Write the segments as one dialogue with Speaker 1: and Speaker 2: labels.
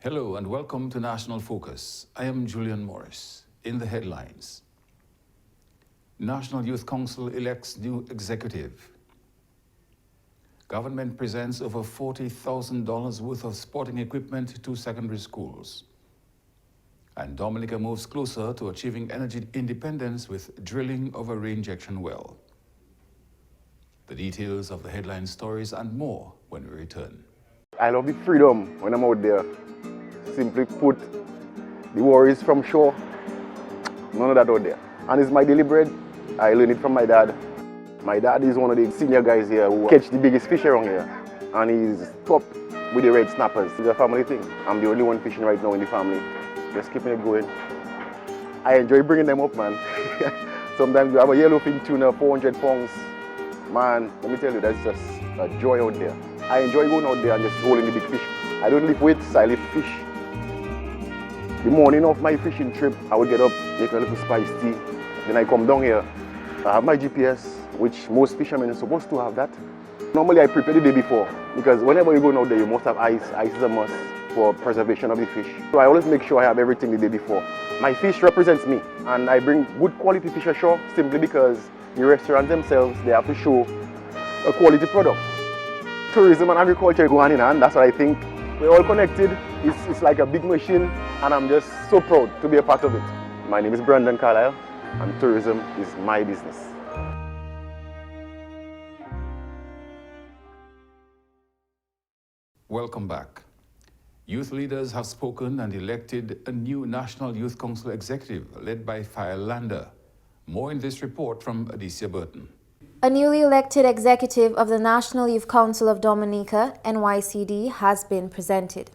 Speaker 1: Hello and welcome to National Focus. I am Julian Morris. In the headlines, National Youth Council elects new executive. Government presents over $40,000 worth of sporting equipment to secondary schools. And Dominica moves closer to achieving energy independence with drilling of a reinjection well. The details of the headline stories and more when we return.
Speaker 2: I love the freedom when I'm out there. Simply put, the worries from shore, none of that out there. And it's my daily bread. I learned it from my dad. My dad is one of the senior guys here who catch the biggest fish around here. And he's top with the red snappers. It's a family thing. I'm the only one fishing right now in the family. Just keeping it going. I enjoy bringing them up, man. Sometimes you have a yellowfin tuna, 400 pounds. Man, let me tell you, that's just a joy out there. I enjoy going out there and just holding the big fish. I don't lift weights, I lift fish. The morning of my fishing trip, I would get up, make a little spice tea. Then I come down here. I have my GPS, which most fishermen are supposed to have that. Normally I prepare the day before, because whenever you go out there, you must have ice. Ice is a must for preservation of the fish. So I always make sure I have everything the day before. My fish represents me, and I bring good quality fish ashore simply because the restaurants themselves, they have to show a quality product. Tourism and agriculture go hand in hand, that's what I think. We're all connected, it's like a big machine, and I'm just so proud to be a part of it. My name is Brandon Carlisle, and tourism is my business.
Speaker 1: Welcome back. Youth leaders have spoken and elected a new National Youth Council executive led by Fire Lander. More in this report from Adicia Burton.
Speaker 3: A newly elected executive of the National Youth Council of Dominica, NYCD, has been presented.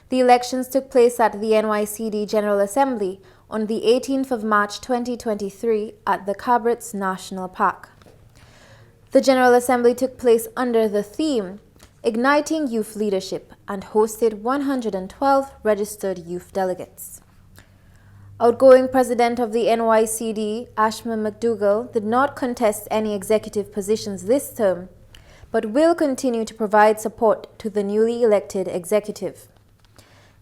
Speaker 3: The elections took place at the NYCD General Assembly on the 18th of March 2023 at the Cabrits National Park. The General Assembly took place under the theme Igniting Youth Leadership and hosted 112 registered youth delegates. Outgoing president of the NYCD, Ashman McDougall, did not contest any executive positions this term, but will continue to provide support to the newly elected executive.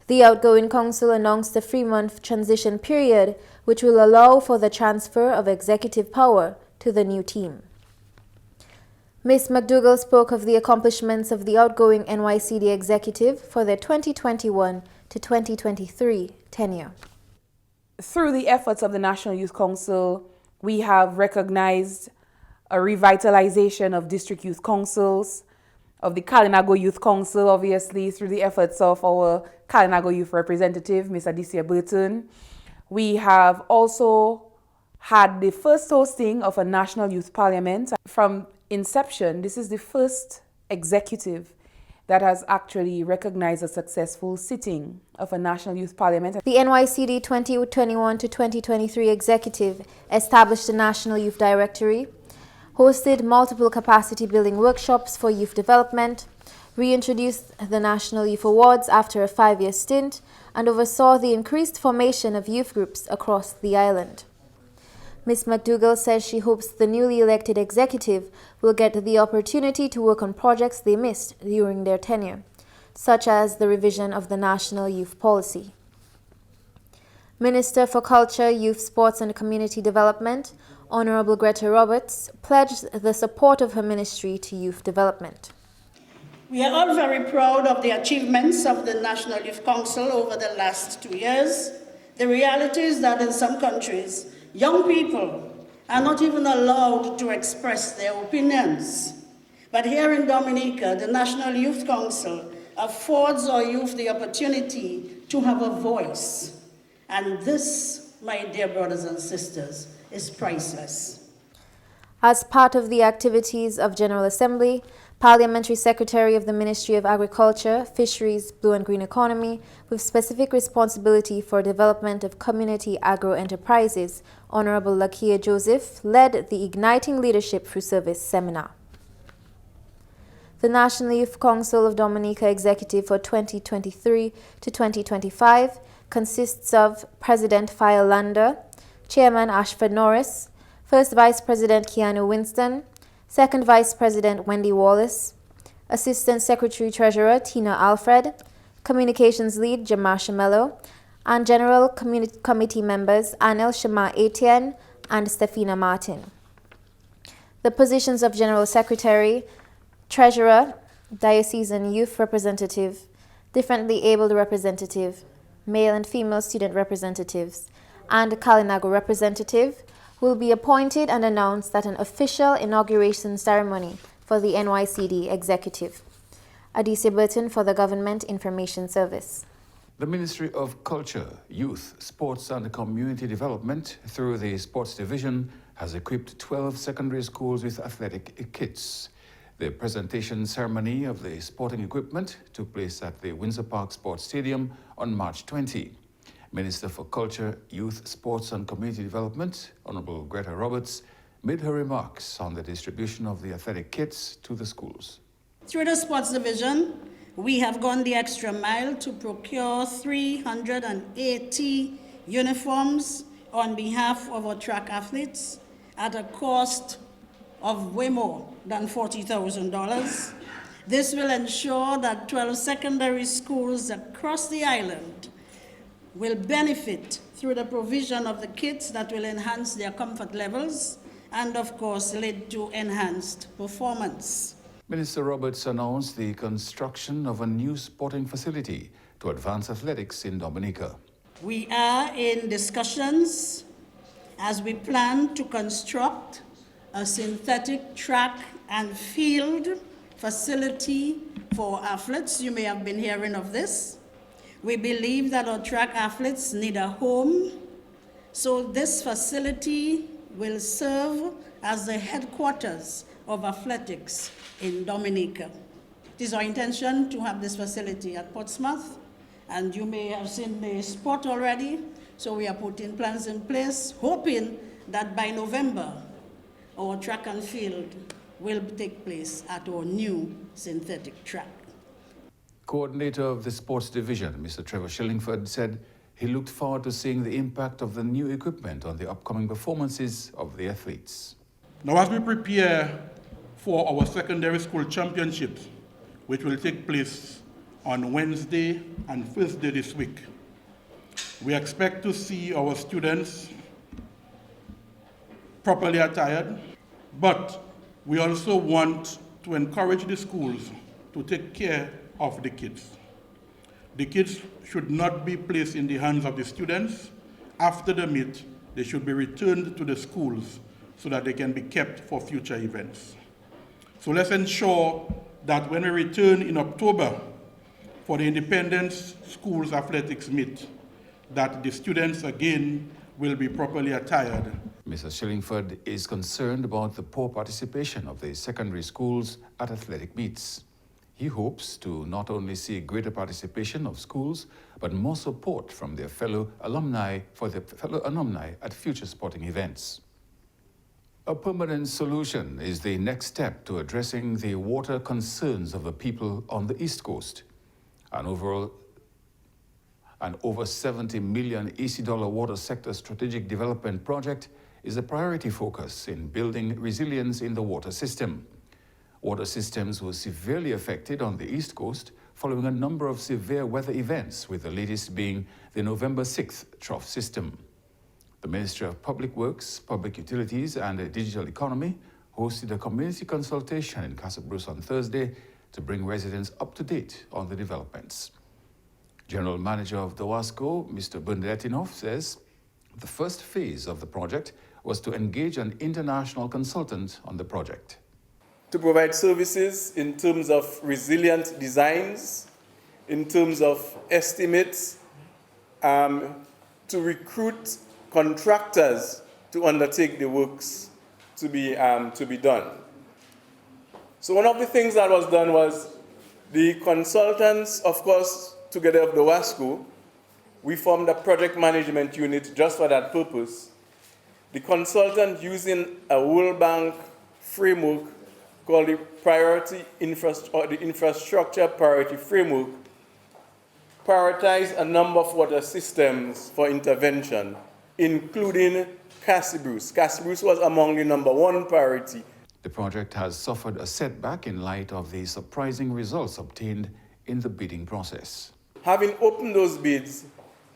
Speaker 3: The outgoing council announced a 3-month transition period, which will allow for the transfer of executive power to the new team. Ms. McDougall spoke of the accomplishments of the outgoing NYCD executive for their 2021 to 2023 tenure.
Speaker 4: Through the efforts of the National Youth Council, we have recognized a revitalization of district youth councils, of the Kalinago Youth Council, obviously, through the efforts of our Kalinago Youth representative, Ms. Adicia Burton. We have also had the first hosting of a National Youth Parliament. From inception, this is the first executive that has actually recognized a successful sitting of a National Youth Parliament.
Speaker 3: The NYCD 2021 to 2023 executive established a National Youth Directory, hosted multiple capacity building workshops for youth development, reintroduced the National Youth Awards after a 5-year stint, and oversaw the increased formation of youth groups across the island. Ms. McDougall says she hopes the newly elected executive will get the opportunity to work on projects they missed during their tenure, such as the revision of the National Youth Policy. Minister for Culture, Youth, Sports and Community Development, Honorable Greta Roberts, pledged the support of her ministry to youth development.
Speaker 5: We are all very proud of the achievements of the National Youth Council over the last 2 years. The reality is that in some countries, young people are not even allowed to express their opinions. But here in Dominica, the National Youth Council affords our youth the opportunity to have a voice. And this, my dear brothers and sisters, is priceless.
Speaker 3: As part of the activities of General Assembly, Parliamentary Secretary of the Ministry of Agriculture, Fisheries, Blue and Green Economy, with specific responsibility for development of community agro-enterprises, Honorable Lakia Joseph, led the Igniting Leadership Through Service seminar. The National Youth Council of Dominica Executive for 2023 to 2025 consists of President Fire Lander, Chairman Ashford Norris, First Vice President Keanu Winston, Second Vice President Wendy Wallace, Assistant Secretary Treasurer Tina Alfred, Communications Lead Jamasha Mello, and General Committee members Anel Shema Etienne and Stefina Martin. The positions of General Secretary, Treasurer, Diocesan Youth Representative, Differently Abled Representative, Male and Female Student Representatives, and Kalinago Representative will be appointed and announced at an official inauguration ceremony for the NYCD Executive. Adicia Burton for the Government Information Service.
Speaker 1: The Ministry of Culture, Youth, Sports and Community Development, through the Sports Division, has equipped 12 secondary schools with athletic kits. The presentation ceremony of the sporting equipment took place at the Windsor Park Sports Stadium on March 20. Minister for Culture, Youth, Sports and Community Development, Honorable Greta Roberts, made her remarks on the distribution of the athletic kits to the schools.
Speaker 5: Through the Sports Division, we have gone the extra mile to procure 380 uniforms on behalf of our track athletes at a cost of way more than $40,000. This will ensure that 12 secondary schools across the island will benefit through the provision of the kits that will enhance their comfort levels and, of course, lead to enhanced performance.
Speaker 1: Minister Roberts announced the construction of a new sporting facility to advance athletics in Dominica.
Speaker 5: We are in discussions as we plan to construct a synthetic track and field facility for athletes. You may have been hearing of this. We believe that our track athletes need a home, so this facility will serve as the headquarters of athletics in Dominica. It is our intention to have this facility at Portsmouth, and you may have seen the spot already, so we are putting plans in place, hoping that by November, our track and field will take place at our new synthetic track.
Speaker 1: Coordinator of the Sports Division, Mr. Trevor Shillingford, said he looked forward to seeing the impact of the new equipment on the upcoming performances of the athletes.
Speaker 6: Now, as we prepare for our secondary school championships, which will take place on Wednesday and Thursday this week, we expect to see our students properly attired, but we also want to encourage the schools to take care of the kids. The kids should not be placed in the hands of the students. After the meet, they should be returned to the schools so that they can be kept for future events. So let's ensure that when we return in October for the Independence Schools Athletics Meet, that the students again will be properly attired.
Speaker 1: Mr. Shillingford is concerned about the poor participation of the secondary schools at athletic meets. He hopes to not only see greater participation of schools, but more support from their fellow alumni at future sporting events. A permanent solution is the next step to addressing the water concerns of the people on the East Coast. An over $70 million EC water sector strategic development project is a priority focus in building resilience in the water system. Water systems were severely affected on the East Coast following a number of severe weather events, with the latest being the November 6th trough system. The Ministry of Public Works, Public Utilities and the Digital Economy hosted a community consultation in Casa Bruce on Thursday to bring residents up to date on the developments. General Manager of DOWASCO, Mr. Bundetinov, says the first phase of the project was to engage an international consultant on the project.
Speaker 7: To provide services in terms of resilient designs, in terms of estimates, to recruit contractors to undertake the works to be done. So one of the things that was done was the consultants, of course, together with the WASCO, we formed a project management unit just for that purpose. The consultant, using a World Bank framework called the Infrastructure Priority Framework, prioritized a number of water systems for intervention, including Casa Bruce. Casa Bruce was among the #1 priority.
Speaker 1: The project has suffered a setback in light of the surprising results obtained in the bidding process.
Speaker 7: having opened those bids,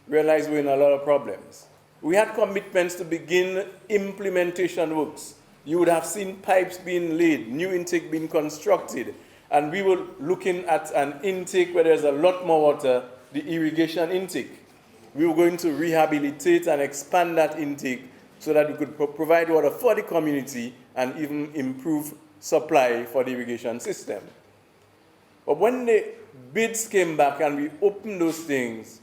Speaker 7: realized we're in a lot of problems. We had commitments to begin implementation works. You would have seen pipes being laid, new intake being constructed, and we were looking at an intake where there's a lot more water, the irrigation intake. We were going to rehabilitate and expand that intake so that we could provide water for the community and even improve supply for the irrigation system. But when the bids came back and we opened those things,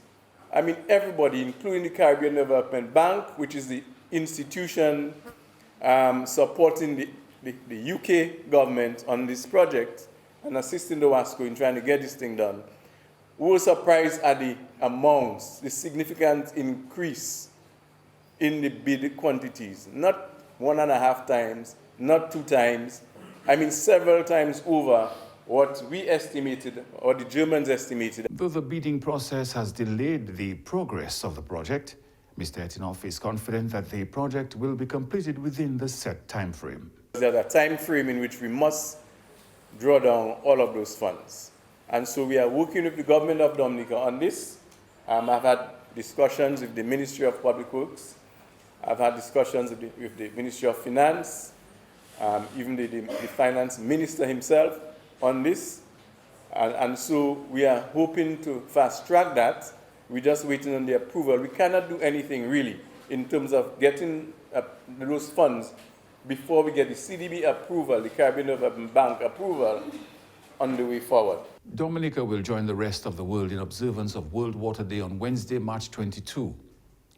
Speaker 7: I mean, everybody, including the Caribbean Development Bank, which is the institution supporting the UK government on this project and assisting the WASCO in trying to get this thing done, we were surprised at the amounts, the significant increase in the bid quantities. Not 1.5 times, not 2 times, I mean several times over what we estimated, or the Germans estimated.
Speaker 1: Though the bidding process has delayed the progress of the project, Mr. Etinoff is confident that the project will be completed within the set time frame.
Speaker 7: There's a time frame in which we must draw down all of those funds. And so we are working with the government of Dominica on this. I've had discussions with the Ministry of Public Works. I've had discussions with the Ministry of Finance, even the Finance Minister himself on this. And so we are hoping to fast track that. We're just waiting on the approval. We cannot do anything really in terms of getting those funds before we get the CDB approval, the Caribbean Development Bank approval, on the way forward.
Speaker 1: Dominica will join the rest of the world in observance of World Water Day on Wednesday, March 22.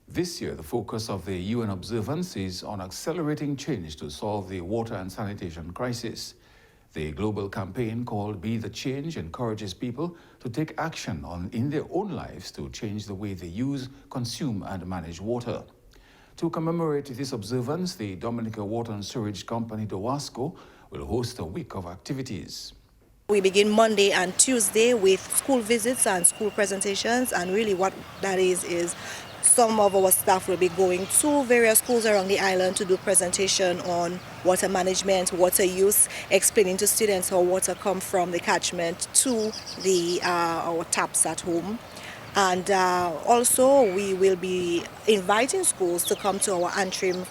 Speaker 1: This year, the focus of the UN observance is on accelerating change to solve the water and sanitation crisis. The global campaign called Be the Change encourages people to take action in their own lives to change the way they use, consume, and manage water. To commemorate this observance, the Dominica Water and Sewage Company, DOWASCO, will host a week of activities.
Speaker 8: We begin Monday and Tuesday with school visits and school presentations, and really what that is some of our staff will be going to various schools around the island to do presentation on water management, water use, explaining to students how water comes from the catchment to our taps at home. And also we will be inviting schools to come to our Antrim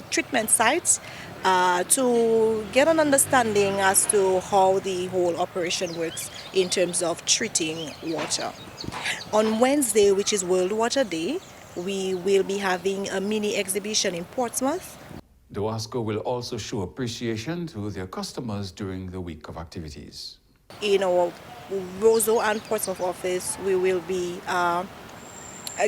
Speaker 8: treatment sites to get an understanding as to how the whole operation works in terms of treating water. On Wednesday, which is World Water Day, we will be having a mini exhibition in Portsmouth.
Speaker 1: DOWASCO will also show appreciation to their customers during the week of activities.
Speaker 8: In our Roseau and Portsmouth office, we will be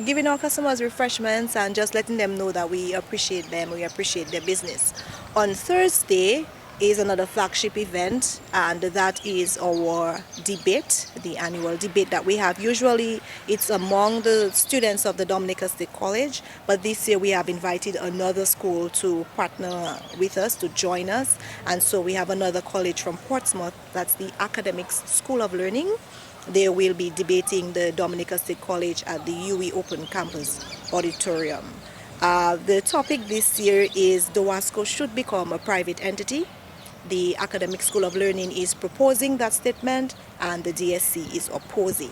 Speaker 8: giving our customers refreshments and just letting them know that we appreciate them, we appreciate their business. On Thursday is another flagship event, and that is our debate, the annual debate that we have. Usually it's among the students of the Dominica State College, but this year we have invited another school to partner with us, to join us, and so we have another college from Portsmouth, that's the Academics School of Learning. They will be debating the Dominica State College at the UE Open Campus Auditorium. The topic this year is DOWASCO should become a private entity. The Academic School of Learning is proposing that statement and the DSC is opposing.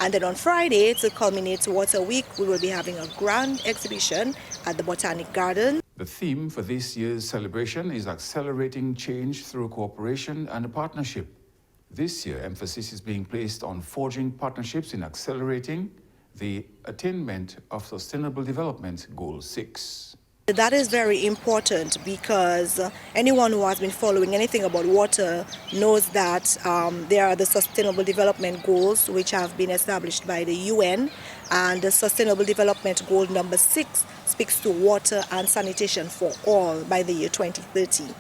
Speaker 8: And then on Friday, to culminate Water Week, we will be having a grand exhibition at the Botanic Garden.
Speaker 1: The theme for this year's celebration is accelerating change through cooperation and partnership. This year, emphasis is being placed on forging partnerships in accelerating the attainment of Sustainable Development Goal 6.
Speaker 8: That is very important because anyone who has been following anything about water knows that there are the Sustainable Development Goals which have been established by the UN, and the Sustainable Development Goal number 6 speaks to water and sanitation for all by the year 2030.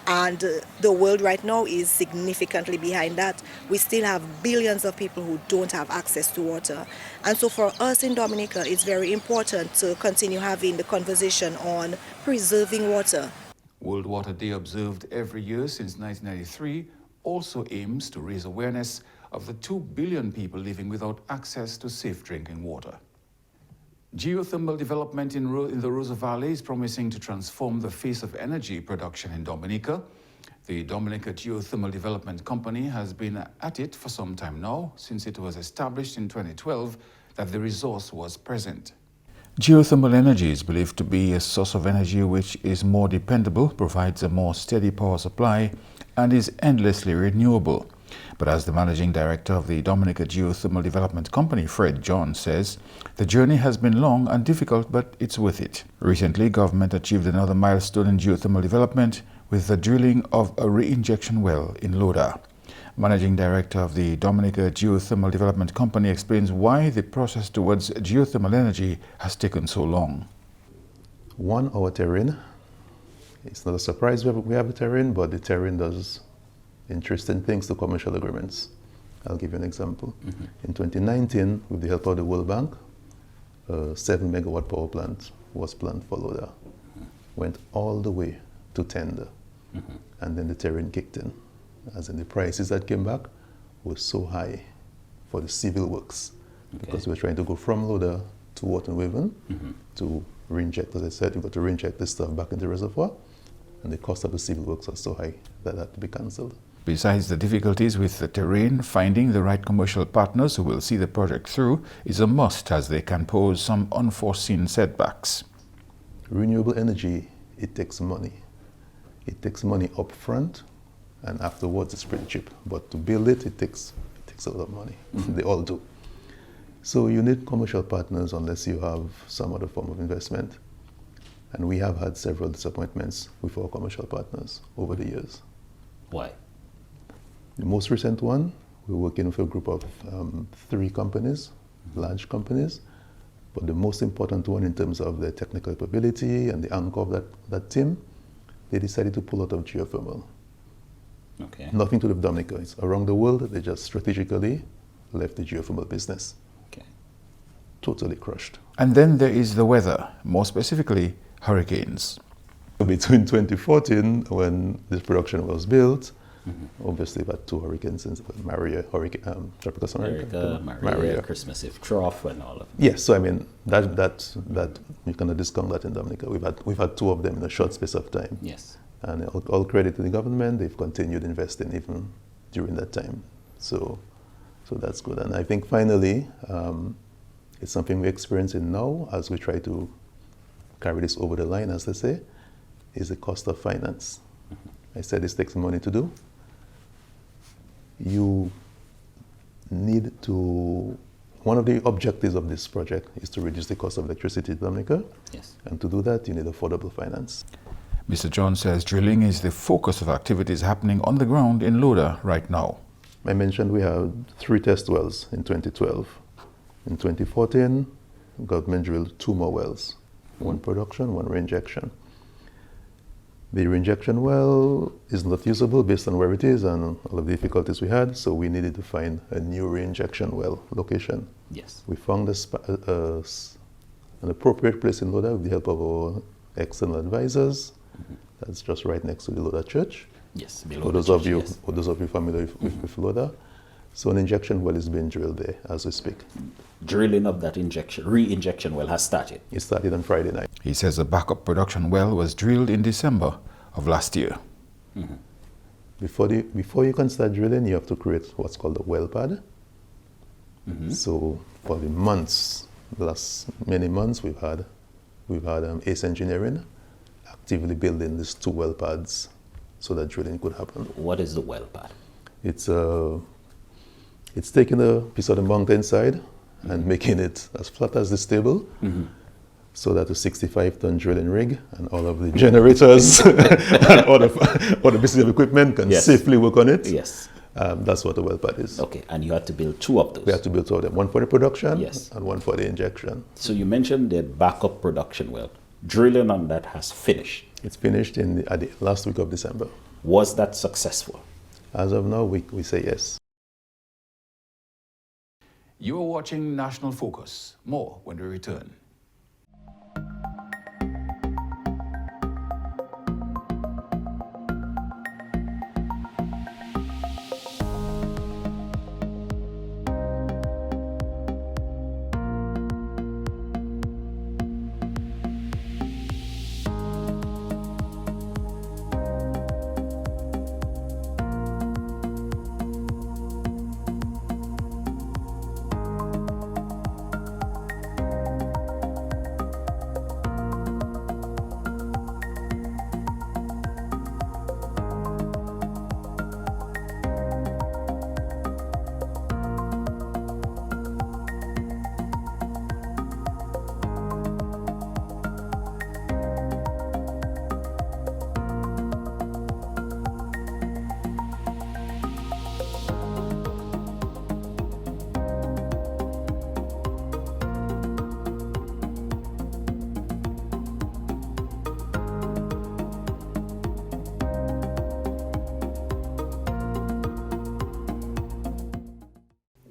Speaker 8: And the world right now is significantly behind that. We still have billions of people who don't have access to water. And so for us in Dominica, it's very important to continue having the conversation on preserving water.
Speaker 1: World Water Day, observed every year since 1993, also aims to raise awareness of the 2 billion people living without access to safe drinking water. Geothermal development in the Roseau Valley is promising to transform the face of energy production in Dominica. The Dominica Geothermal Development Company has been at it for some time now, since it was established in 2012 that the resource was present. Geothermal energy is believed to be a source of energy which is more dependable, provides a more steady power supply, and is endlessly renewable. But as the managing director of the Dominica Geothermal Development Company, Fred John, says, the journey has been long and difficult, but it's worth it. Recently, government achieved another milestone in geothermal development with the drilling of a reinjection well in Loda. Managing director of the Dominica Geothermal Development Company explains why the process towards geothermal energy has taken so long.
Speaker 9: One, our terrain. It's not a surprise we have a terrain, but the terrain does interesting things to commercial agreements. I'll give you an example. In 2019, with the help of the World Bank, a 7 megawatt power plant was planned for Loda. Went all the way to tender. And then the terrain kicked in. As in the prices that came back were so high for the civil works, because we were trying to go from Loda to Wharton Waven to reinject, as I said, you've got to reinject this stuff back into the reservoir, and the cost of the civil works was so high that had to be cancelled.
Speaker 1: Besides the difficulties with the terrain, finding the right commercial partners who will see the project through is a must, as they can pose some unforeseen setbacks.
Speaker 9: Renewable energy, it takes money. It takes money up front, and afterwards it's pretty cheap. But to build it, it takes a lot of money. They all do. So you need commercial partners unless you have some other form of investment. And we have had several disappointments with our commercial partners over the years.
Speaker 10: Why?
Speaker 9: The most recent one, we're working with a group of 3 companies, large companies. But the most important one in terms of their technical capability and the anchor of that team, they decided to pull out of geothermal.
Speaker 10: Okay.
Speaker 9: Nothing to do with Dominica. It's around the world, they just strategically left the geothermal business.
Speaker 10: Okay.
Speaker 9: Totally crushed.
Speaker 1: And then there is the weather, more specifically, hurricanes.
Speaker 9: Between 2014, when this production was built, obviously we had 2 hurricanes, Maria, Tropical Storm
Speaker 10: Maria, Christmas Eve trough, and all of it.
Speaker 9: Yes, so I mean that you cannot discount that in Dominica. We've had 2 of them in a short space of time.
Speaker 10: Yes.
Speaker 9: And all credit to the government. They've continued investing even during that time. So that's good. And I think finally, it's something we're experiencing now as we try to carry this over the line, as they say, is the cost of finance. I said this takes money to do. You need to, one of the objectives of this project is to reduce the cost of electricity in Dominica.
Speaker 10: Yes.
Speaker 9: And to do that, you need affordable finance.
Speaker 1: Mr. John says drilling is the focus of activities happening on the ground in Loda right now.
Speaker 9: I mentioned we had 3 test wells in 2012. In 2014, government drilled 2 more wells, 1 production, 1 reinjection. The reinjection well is not usable based on where it is and all of the difficulties we had, so we needed to find a new reinjection well location.
Speaker 10: Yes.
Speaker 9: We found an appropriate place in Loda with the help of our external advisors. That's just right next to the Loda Church.
Speaker 10: Yes,
Speaker 9: For those of you familiar with Loda. So an injection well is being drilled there as we speak.
Speaker 10: Drilling of that re-injection well has started.
Speaker 9: It started on Friday night.
Speaker 1: He says a backup production well was drilled in December of last year.
Speaker 9: Before you can start drilling, you have to create what's called a well pad. So for the last many months, we've had ACE Engineering actively building these 2 well pads so that drilling could happen.
Speaker 10: What is the well pad?
Speaker 9: It's taking a piece of the mountainside and making it as flat as this table, so that a 65-ton drilling rig and all of the generators and all the pieces of equipment can safely work on it.
Speaker 10: Yes.
Speaker 9: That's what a well pad is.
Speaker 10: Okay, and you had to build 2 of those.
Speaker 9: We had to build 2 of them, 1 for the production
Speaker 10: Yes.
Speaker 9: and 1 for the injection.
Speaker 10: So you mentioned the backup production well. Drilling on that has finished.
Speaker 9: It's finished at the last week of December.
Speaker 10: Was that successful?
Speaker 9: As of now, we say yes.
Speaker 1: You are watching National Focus. More when we return.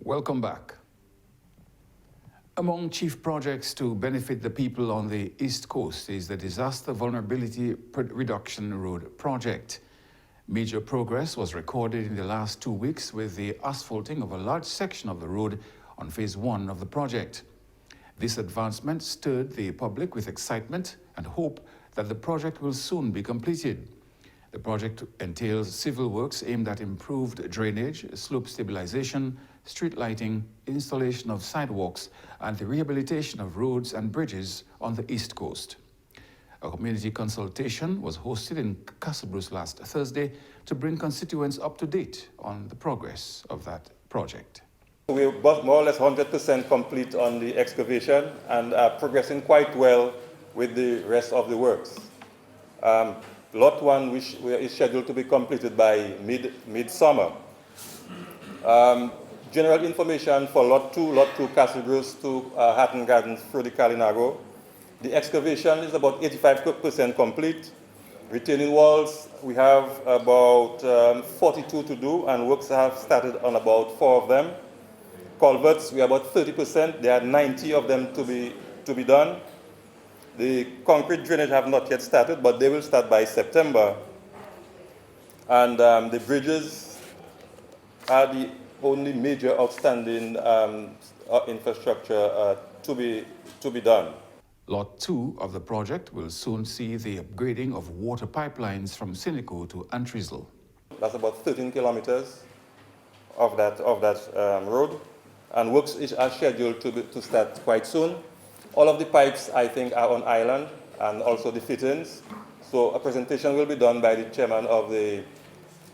Speaker 1: Welcome back. Among chief projects to benefit the people on the East Coast is the Disaster Vulnerability Reduction Road Project. Major progress was recorded in the last 2 weeks with the asphalting of a large section of the road on phase 1 of the project. This advancement stirred the public with excitement and hope that the project will soon be completed. The project entails civil works aimed at improved drainage, slope stabilization, street lighting, installation of sidewalks, and the rehabilitation of roads and bridges on the East Coast. A community consultation was hosted in Casabruce last Thursday to bring constituents up to date on the progress of that project.
Speaker 11: We're more or less 100% complete on the excavation and are progressing quite well with the rest of the works. Lot 1 is scheduled to be completed by mid-summer. General information for Lot 2 Casabruce to Hatton Gardens through the Kalinago. The excavation is about 85% complete. Retaining walls, we have about 42 to do, and works have started on about 4 of them. Culverts, we are about 30%. There are 90 of them to be done. The concrete drainage have not yet started, but they will start by September. And the bridges are the only major outstanding infrastructure to be done.
Speaker 1: Lot 2 of the project will soon see the upgrading of water pipelines from Sinico to Antrizal.
Speaker 11: That's about 13 kilometers of that road, and works are scheduled to start quite soon. All of the pipes, I think, are on island, and also the fittings. So a presentation will be done by the chairman of the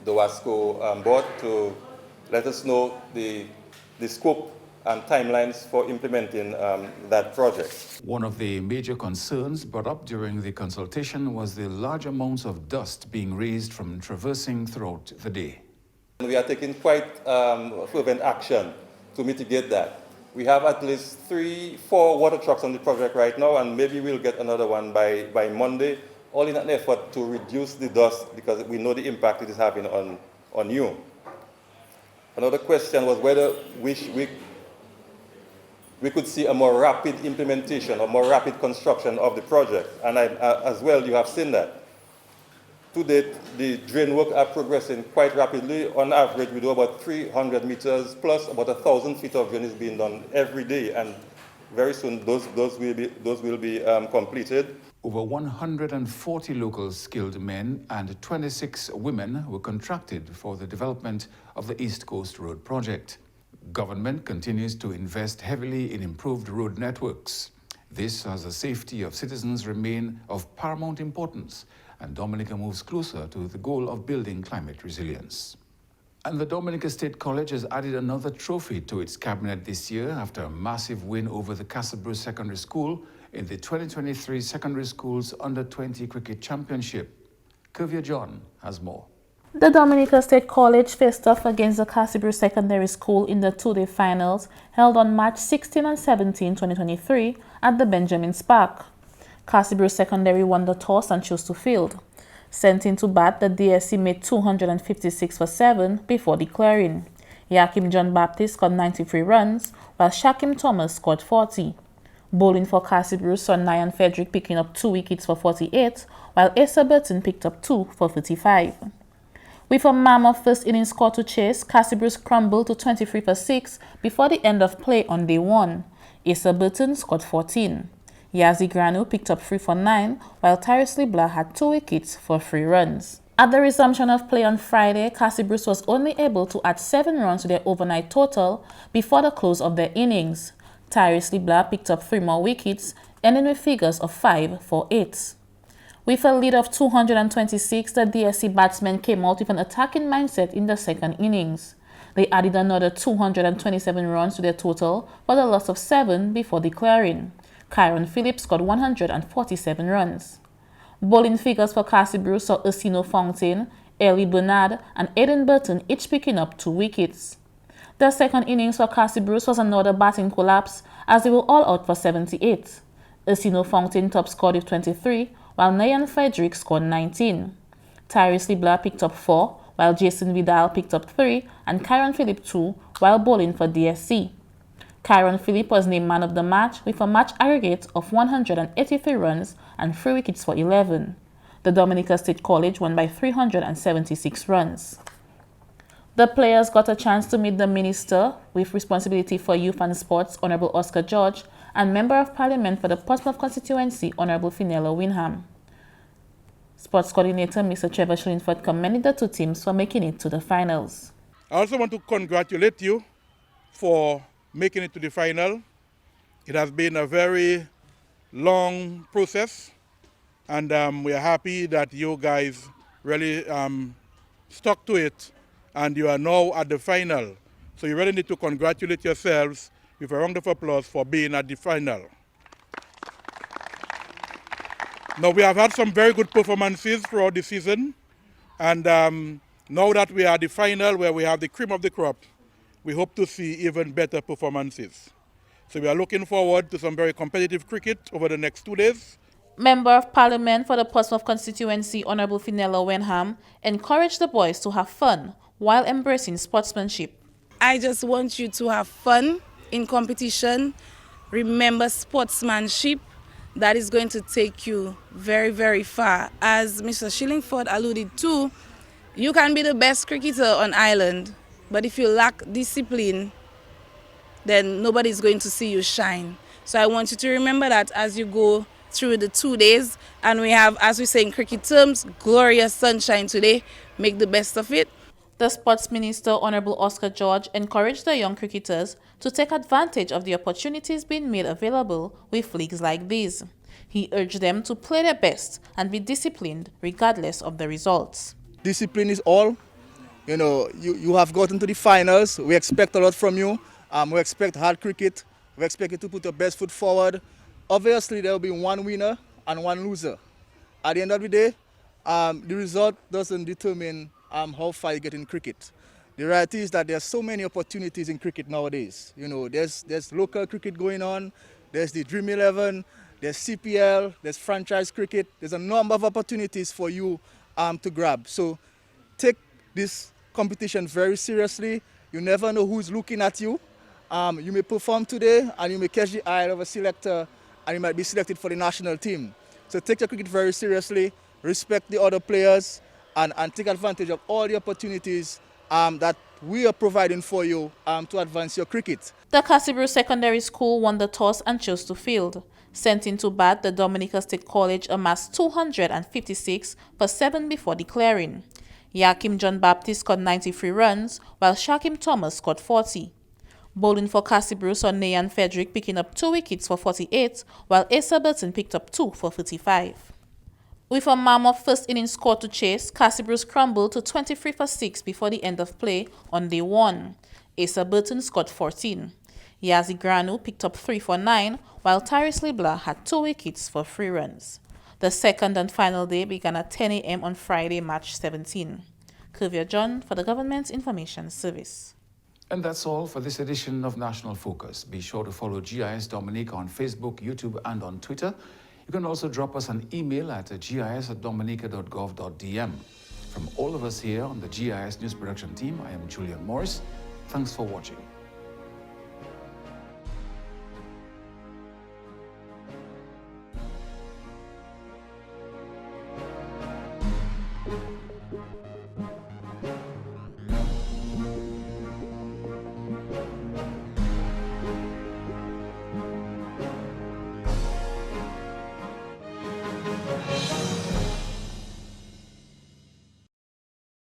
Speaker 11: WASCO board to let us know the scope and timelines for implementing that project.
Speaker 1: One of the major concerns brought up during the consultation was the large amounts of dust being raised from traversing throughout the day.
Speaker 11: We are taking quite fervent action to mitigate that. We have at least 3-4 water trucks on the project right now, and maybe we'll get another one by Monday, all in an effort to reduce the dust because we know the impact it is having on you. Another question was whether we could see a more rapid implementation or more rapid construction of the project, and as well you have seen that. To date, the drain work are progressing quite rapidly. On average, we do about 300 meters plus about 1,000 feet of drain is being done every day, and very soon those will be completed.
Speaker 1: Over 140 local skilled men and 26 women were contracted for the development of the East Coast Road project. Government continues to invest heavily in improved road networks. This as the safety of citizens remain of paramount importance, and Dominica moves closer to the goal of building climate resilience. And the Dominica State College has added another trophy to its cabinet this year after a massive win over the Casabruce Secondary School in the 2023 Secondary Schools Under-20 Cricket Championship. Kuvia John has more.
Speaker 12: The Dominica State College faced off against the Casabruce Secondary School in the two-day finals held on March 16 and 17, 2023 at the Benjamin Park. Casabruce Secondary won the toss and chose to field. Sent into bat, the DSC made 256 for 7 before declaring. Yakim John Baptist scored 93 runs, while Shakim Thomas scored 40. Bowling for Casabruce saw Nyan Frederick picking up 2 wickets for 48, while Asa Burton picked up 2 for 35. With a mammoth first innings score to chase, Casabruce crumbled to 23 for 6 before the end of play on day 1. Asa Burton scored 14. Yazi Granu picked up 3 for 9, while Tyrus Libla had 2 wickets for 3 runs. At the resumption of play on Friday, Casabruce was only able to add 7 runs to their overnight total before the close of their innings. Tyrus Libla picked up 3 more wickets, ending with figures of 5 for 8. With a lead of 226, the DSC batsmen came out with an attacking mindset in the second innings. They added another 227 runs to their total for the loss of 7 before declaring. Kyron Phillips scored 147 runs. Bowling figures for Casabruce saw Ursino Fountain, Ellie Bernard, and Aiden Burton each picking up 2 wickets. The second innings for Casabruce was another batting collapse as they were all out for 78. Ursino Fountain top scored with 23, while Nyan Frederick scored 19. Tyrus Libla picked up 4, while Jason Vidal picked up 3 and Kyron Phillip 2 while bowling for DSC. Kyron Phillip was named man of the match with a match aggregate of 183 runs and 3 wickets for 11. The Dominica State College won by 376 runs. The players got a chance to meet the Minister with responsibility for youth and sports, Honorable Oscar George, and Member of Parliament for the Portsmouth constituency, Honorable Finella Winham. Sports Coordinator Mr. Trevor Shillingford commended the two teams for making it to the finals.
Speaker 6: I also want to congratulate you for making it to the final. It has been a very long process, and we are happy that you guys really stuck to it, and you are now at the final. So you really need to congratulate yourselves with a round of applause for being at the final. Now, we have had some very good performances throughout the season, and now that we are at the final where we have the cream of the crop, we hope to see even better performances. So we are looking forward to some very competitive cricket over the next 2 days.
Speaker 12: Member of Parliament for the Portsmouth constituency, Honorable Finella Wenham, encouraged the boys to have fun while embracing sportsmanship.
Speaker 13: I just want you to have fun in competition. Remember sportsmanship. That is going to take you very, very far. As Mr. Shillingford alluded to, you can be the best cricketer on island, but if you lack discipline, then nobody's going to see you shine. So I want you to remember that as you go through the 2 days, and we have, as we say in cricket terms, glorious sunshine today. Make the best of it.
Speaker 12: The Sports Minister, Honorable Oscar George, encouraged the young cricketers to take advantage of the opportunities being made available with leagues like these. He urged them to play their best and be disciplined regardless of the results.
Speaker 14: Discipline is all. You know, you have gotten to the finals. We expect a lot from you. We expect hard cricket. We expect you to put your best foot forward. Obviously, there will be one winner and one loser. At the end of the day, the result doesn't determine how far you get in cricket. The reality is that there's so many opportunities in cricket nowadays. You know, there's local cricket going on, there's the Dream 11, there's CPL, there's franchise cricket. There's a number of opportunities for you to grab. So take this competition very seriously. You never know who's looking at you. You may perform today and you may catch the eye of a selector and you might be selected for the national team. So take your cricket very seriously, respect the other players, and take advantage of all the opportunities that we are providing for you to advance your cricket.
Speaker 12: The Casibru Secondary School won the toss and chose to field. Sent into bat, the Dominica State College amassed 256 for 7 before declaring. Yakim John Baptist scored 93 runs, while Shakim Thomas scored 40. Bowling for Casibru saw Nayan Frederick picking up 2 wickets for 48, while Asa Burton picked up 2 for 35. With a mammoth first innings score to chase, Casibru scrambled to 23 for 6 before the end of play on day 1. Asa Burton scored 14. Yazi Granu picked up 3 for 9, while Tyrese Libla had 2 wickets for 3 runs. The second and final day began at 10 a.m. on Friday, March 17. Kuvia John for the Government Information Service.
Speaker 1: And that's all for this edition of National Focus. Be sure to follow GIS Dominica on Facebook, YouTube, and on Twitter. You can also drop us an email at gis@dominica.gov.dm. From all of us here on the GIS News Production team, I am Julian Morris. Thanks for watching.